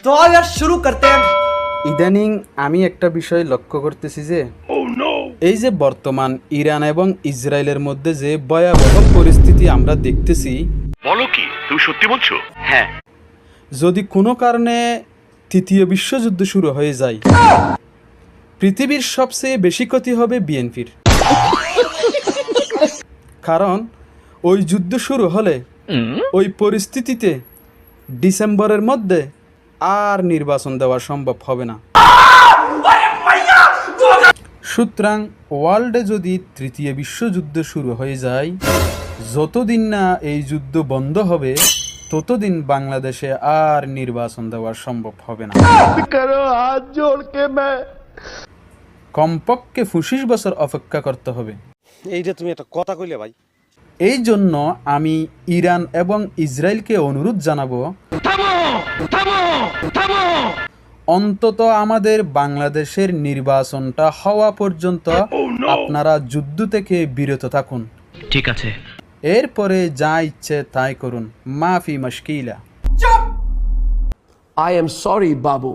तो आओ यार शुरू करते हैं। ইদানিং আমি একটা বিষয় লক্ষ্য করতেছি যে এই যে বর্তমান ইরান এবং ইসরায়েলের মধ্যে যে ভয়াবহ পরিস্থিতি আমরা দেখতেছি, বলো কি তুমি সত্যি বলছো? হ্যাঁ। যদি কোনো কারণে তৃতীয় বিশ্বযুদ্ধ শুরু হয়ে যায়, পৃথিবীর সবচেয়ে বেশি ক্ষতি হবে বিএনপির। কারণ ওই যুদ্ধ শুরু হলে ওই পরিস্থিতিতে ডিসেম্বরের মধ্যে আর নির্বাচন দেওয়া সম্ভব হবে না। সুতরাং ওয়ার্ল্ডে যদি তৃতীয় বিশ্বযুদ্ধ শুরু হয়ে যায়, যতদিন না এই যুদ্ধ বন্ধ হবে ততদিন বাংলাদেশে আর নির্বাচন দেওয়া সম্ভব হবে না। কমপক্ষে 25 বছর অপেক্ষা করতে হবে। এইটা তুমি একটা কথা কইলে ভাই। এই জন্য আমি ইরান এবং ইসরায়েলকে অনুরোধ জানাবো, অন্তত আমাদের বাংলাদেশের নির্বাচনটা হওয়া পর্যন্ত আপনারা যুদ্ধ থেকে বিরত থাকুন। ঠিক আছে। এরপরে যা ইচ্ছে তাই করুন, মাফি মুশকিলা। I am sorry, Babu.